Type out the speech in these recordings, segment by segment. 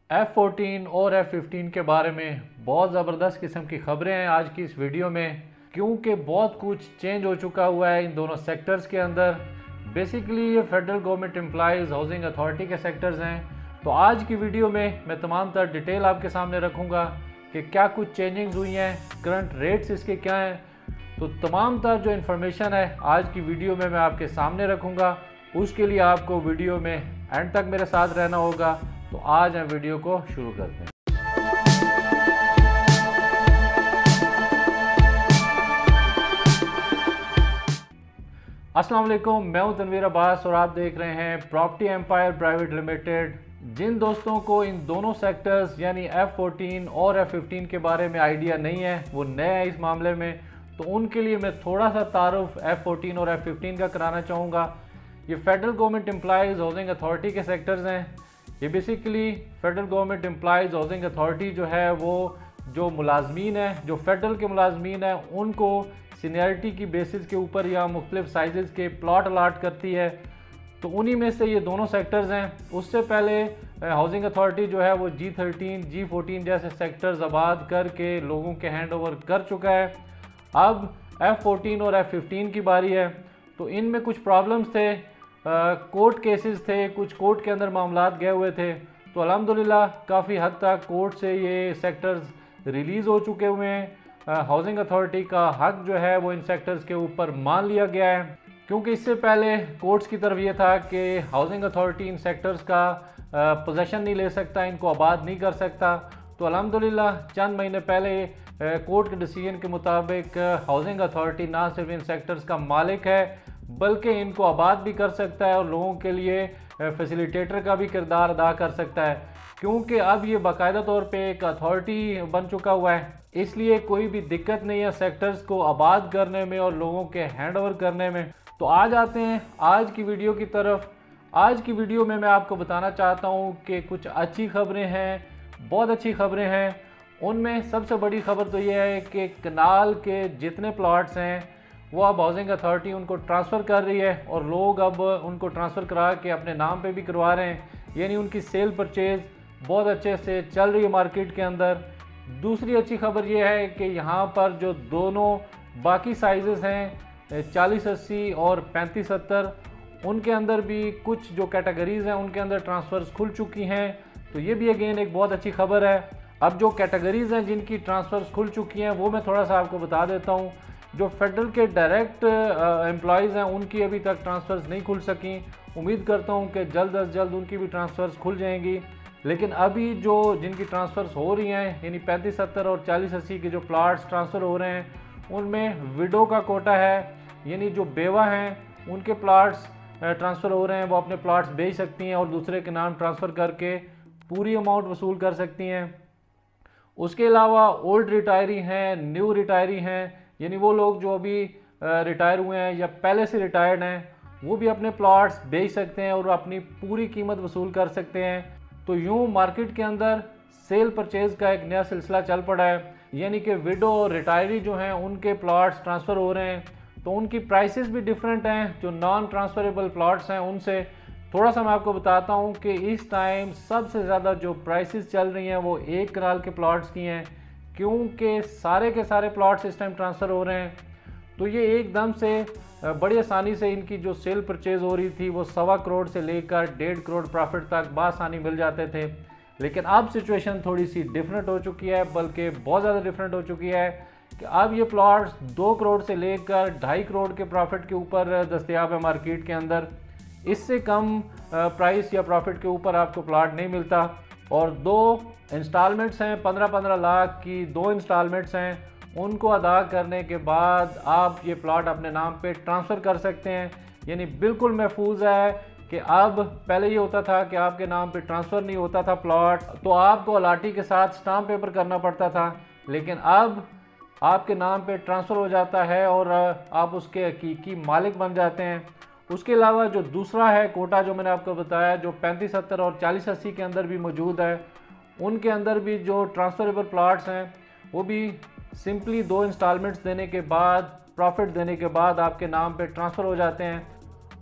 F14 और F15 के बारे में बहुत ज़बरदस्त किस्म की खबरें हैं आज की इस वीडियो में, क्योंकि बहुत कुछ चेंज हो चुका हुआ है इन दोनों सेक्टर्स के अंदर। बेसिकली ये federal government employees housing authority के सेक्टर्स हैं। तो आज की वीडियो में मैं तमाम तर डिटेल आपके सामने रखूँगा कि क्या कुछ चेंजिंग्स हुई हैं, करंट रेट्स इसके क्या हैं। तो तमाम तर जो इन्फॉर्मेशन है आज की वीडियो में मैं आपके सामने रखूँगा। उसके लिए आपको वीडियो में एंड तक मेरे साथ रहना होगा। तो आज हम वीडियो को शुरू करते हैं। अस्सलाम वालेकुम, मैं हूं तनवीर अब्बास और आप देख रहे हैं प्रॉपर्टी एम्पायर प्राइवेट लिमिटेड। जिन दोस्तों को इन दोनों सेक्टर्स यानी F14 और F15 के बारे में आइडिया नहीं है, वो नए हैं इस मामले में, तो उनके लिए मैं थोड़ा सा तारुफ F14 और F15 का कराना चाहूँगा। ये federal government employees housing authority के सेक्टर्स हैं। ये basically federal government employees housing authority जो है वो जो मुलाजमीन है, जो फेडरल के मुलाजमीन हैं, उनको सीनियरिटी की बेसिस के ऊपर या मुख्तलिफ साइज़ के प्लॉट अलाट करती है। तो उन्हीं में से ये दोनों सेक्टर्स हैं। उससे पहले हाउसिंग अथॉरिटी जो है वो G13, G14 जैसे सेक्टर्स आबाद करके लोगों के हैंड ओवर कर चुका है। अब F14 और F15 की बारी है। तो इनमें कुछ प्रॉब्लम्स थे, कोर्ट केसेस थे, कुछ कोर्ट के अंदर मामलात गए हुए थे। तो अल्हम्दुलिल्लाह काफ़ी हद तक कोर्ट से ये सेक्टर्स रिलीज़ हो चुके हुए हैं। हाउसिंग अथॉरिटी का हक जो है वो इन सेक्टर्स के ऊपर मान लिया गया है, क्योंकि इससे पहले कोर्ट्स की तरफ ये था कि हाउसिंग अथॉरिटी इन सेक्टर्स का पोजेशन नहीं ले सकता, इनको आबाद नहीं कर सकता। तो अल्हम्दुलिल्लाह चंद महीने पहले कोर्ट के डिसीजन के मुताबिक हाउसिंग अथॉरिटी ना सिर्फ इन सेक्टर्स का मालिक है बल्कि इनको आबाद भी कर सकता है और लोगों के लिए फैसिलिटेटर का भी किरदार अदा कर सकता है, क्योंकि अब ये बाकायदा तौर पे एक अथॉरिटी बन चुका हुआ है। इसलिए कोई भी दिक्कत नहीं है सेक्टर्स को आबाद करने में और लोगों के हैंड ओवर करने में। तो आज आते हैं आज की वीडियो की तरफ। आज की वीडियो में मैं आपको बताना चाहता हूँ कि कुछ अच्छी खबरें हैं, बहुत अच्छी खबरें हैं। उनमें सबसे बड़ी खबर तो ये है कि कनाल के जितने प्लॉट्स हैं वो अब हाउसिंग अथॉरिटी उनको ट्रांसफ़र कर रही है और लोग अब उनको ट्रांसफ़र करा के अपने नाम पे भी करवा रहे हैं, यानी उनकी सेल परचेज़ बहुत अच्छे से चल रही है मार्केट के अंदर। दूसरी अच्छी खबर ये है कि यहाँ पर जो दोनों बाकी साइज़ हैं 4080 और 3570, उनके अंदर भी कुछ जो कैटेगरीज़ हैं उनके अंदर ट्रांसफ़र्स खुल चुकी हैं। तो ये भी अगेन एक बहुत अच्छी खबर है। अब जो कैटेगरीज़ हैं जिनकी ट्रांसफ़र्स खुल चुकी हैं वो मैं थोड़ा सा आपको बता देता हूँ। जो फेडरल के डायरेक्ट एम्प्लॉइज़ हैं उनकी अभी तक ट्रांसफ़र्स नहीं खुल सकी। उम्मीद करता हूँ कि जल्द अज जल्द उनकी भी ट्रांसफ़र्स खुल जाएंगी। लेकिन अभी जो जिनकी ट्रांसफ़र्स हो रही हैं यानी 3570 और 4080 के जो प्लाट्स ट्रांसफ़र हो रहे हैं उनमें विडो का कोटा है, यानी जो बेवा हैं उनके प्लाट्स ट्रांसफ़र हो रहे हैं। वो अपने प्लाट्स बेच सकती हैं और दूसरे के नाम ट्रांसफ़र करके पूरी अमाउंट वसूल कर सकती हैं। उसके अलावा ओल्ड रिटायरी हैं, न्यू रिटायरी हैं, यानी वो लोग जो अभी रिटायर हुए हैं या पहले से रिटायर्ड हैं वो भी अपने प्लॉट्स बेच सकते हैं और अपनी पूरी कीमत वसूल कर सकते हैं। तो यूँ मार्केट के अंदर सेल परचेज़ का एक नया सिलसिला चल पड़ा है, यानी कि विडो और रिटायरी जो हैं उनके प्लॉट्स ट्रांसफ़र हो रहे हैं। तो उनकी प्राइसेस भी डिफरेंट हैं जो नॉन ट्रांसफ़रेबल प्लॉट्स हैं उनसे। थोड़ा सा मैं आपको बताता हूँ कि इस टाइम सबसे ज़्यादा जो प्राइसेस चल रही हैं वो 1 कनाल के प्लॉट्स की हैं, क्योंकि सारे के सारे प्लॉट्स इस टाइम ट्रांसफ़र हो रहे हैं। तो ये एकदम से बड़ी आसानी से इनकी जो सेल परचेज़ हो रही थी वो 1.25 करोड़ से लेकर 1.5 करोड़ प्रॉफिट तक बआसानी मिल जाते थे। लेकिन अब सिचुएशन थोड़ी सी डिफरेंट हो चुकी है, बल्कि बहुत ज़्यादा डिफरेंट हो चुकी है कि अब ये प्लॉट्स 2 करोड़ से लेकर 2.5 करोड़ के प्रॉफिट के ऊपर दस्तयाब है मार्केट के अंदर। इससे कम प्राइस या प्रॉफिट के ऊपर आपको प्लॉट नहीं मिलता। और 2 इंस्टॉलमेंट्स हैं 15-15 लाख की, 2 इंस्टॉलमेंट्स हैं, उनको अदा करने के बाद आप ये प्लॉट अपने नाम पे ट्रांसफ़र कर सकते हैं। यानी बिल्कुल महफूज है कि अब पहले ये होता था कि आपके नाम पे ट्रांसफ़र नहीं होता था प्लॉट, तो आपको अलाटी के साथ स्टाम्प पेपर करना पड़ता था। लेकिन अब आपके नाम पे ट्रांसफ़र हो जाता है और आप उसके हकीकी मालिक बन जाते हैं। उसके अलावा जो दूसरा है कोटा जो मैंने आपको बताया, जो 3570 और 4080 के अंदर भी मौजूद है, उनके अंदर भी जो ट्रांसफ़रेबल प्लॉट्स हैं वो भी सिंपली 2 इंस्टॉलमेंट्स देने के बाद, प्रॉफिट देने के बाद आपके नाम पे ट्रांसफ़र हो जाते हैं।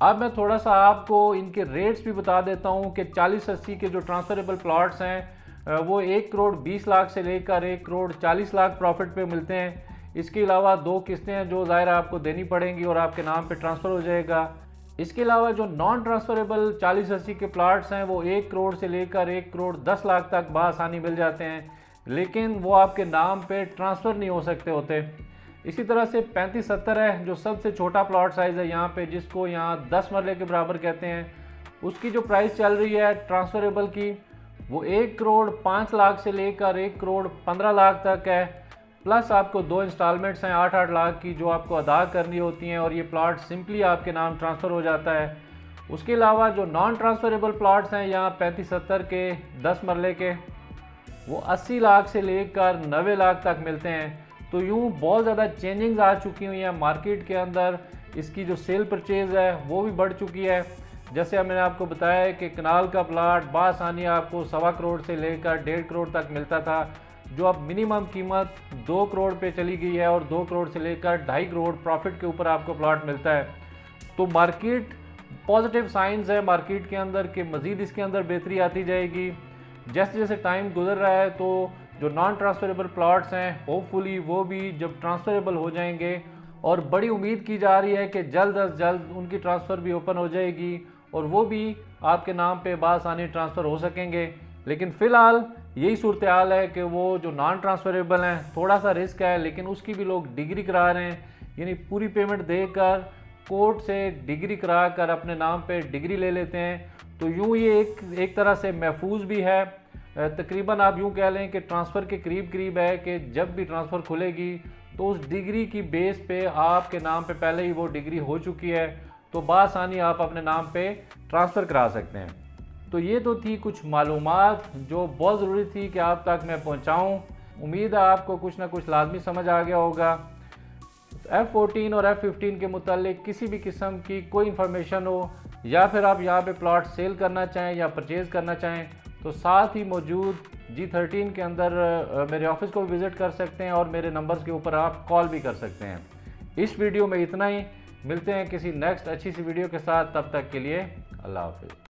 अब मैं थोड़ा सा आपको इनके रेट्स भी बता देता हूँ कि 40-80 के जो ट्रांसफरेबल प्लॉट्स हैं वो 1 करोड़ 20 लाख से लेकर 1 करोड़ 40 लाख प्रॉफिट पे मिलते हैं। इसके अलावा 2 किस्तें हैं जो ज़ाहिर आपको देनी पड़ेंगी और आपके नाम पे ट्रांसफ़र हो जाएगा। इसके अलावा जो नॉन ट्रांसफरेबल 40-80 के प्लाट्स हैं वो 1 करोड़ से लेकर 1 करोड़ 10 लाख तक बआसानी मिल जाते हैं, लेकिन वो आपके नाम पे ट्रांसफ़र नहीं हो सकते होते। इसी तरह से 35-70 है जो सबसे छोटा प्लॉट साइज़ है यहाँ पे, जिसको यहाँ 10 मरले के बराबर कहते हैं। उसकी जो प्राइस चल रही है ट्रांसफरेबल की वो 1 करोड़ 5 लाख से लेकर 1 करोड़ 15 लाख तक है, प्लस आपको 2 इंस्टॉलमेंट्स हैं 8-8 लाख की जो आपको अदा करनी होती हैं और ये प्लॉट सिंपली आपके नाम ट्रांसफ़र हो जाता है। उसके अलावा जो नॉन ट्रांसफरेबल प्लॉट्स हैं यहाँ 35-70 के 10 मरले के वो 80 लाख से लेकर 90 लाख तक मिलते हैं। तो यूँ बहुत ज़्यादा चेंजिंग्स आ चुकी हुई हैं मार्केट के अंदर। इसकी जो सेल परचेज़ है वो भी बढ़ चुकी है। जैसे मैंने आपको बताया है कि कनाल का प्लाट बआसानी आपको 1.25 करोड़ से लेकर 1.5 करोड़ तक मिलता था, जो अब मिनिमम कीमत 2 करोड़ पे चली गई है और 2 करोड़ से लेकर 2.5 करोड़ प्रॉफिट के ऊपर आपको प्लाट मिलता है। तो मार्केट पॉजिटिव साइंस है मार्केट के अंदर कि मज़ीद इसके अंदर बेहतरी आती जाएगी। जैसे जैसे टाइम गुजर रहा है तो जो नॉन ट्रांसफरेबल प्लाट्स हैं होपफुली वो भी जब ट्रांसफरेबल हो जाएंगे, और बड़ी उम्मीद की जा रही है कि जल्द अज जल्द उनकी ट्रांसफ़र भी ओपन हो जाएगी और वो भी आपके नाम पे बआसानी ट्रांसफ़र हो सकेंगे। लेकिन फ़िलहाल यही सूरत हाल है कि वो जो नॉन ट्रांसफरेबल हैं थोड़ा सा रिस्क है, लेकिन उसकी भी लोग डिग्री करा रहे हैं, यानी पूरी पेमेंट देकर कोर्ट से डिग्री करा कर अपने नाम पे डिग्री ले लेते हैं। तो यूँ ये एक तरह से महफूज भी है। तकरीबन आप यूँ कह लें कि ट्रांसफ़र के करीब है कि जब भी ट्रांसफ़र खुलेगी तो उस डिग्री की बेस पे आपके नाम पे पहले ही वो डिग्री हो चुकी है, तो बआसानी आप अपने नाम पे ट्रांसफ़र करा सकते हैं। तो ये तो थी कुछ मालूमात जो बहुत ज़रूरी थी कि आप तक मैं पहुंचाऊं। उम्मीद है आपको कुछ ना कुछ लाजमी समझ आ गया होगा। F14 और F15 के मुतालिक किसी भी किस्म की कोई इन्फॉर्मेशन हो या फिर आप यहाँ पे प्लॉट सेल करना चाहें या परचेज़ करना चाहें तो साथ ही मौजूद G13 के अंदर मेरे ऑफिस को विज़िट कर सकते हैं और मेरे नंबर्स के ऊपर आप कॉल भी कर सकते हैं। इस वीडियो में इतना ही, मिलते हैं किसी नेक्स्ट अच्छी सी वीडियो के साथ, तब तक के लिए अल्लाह हाफ़िज़।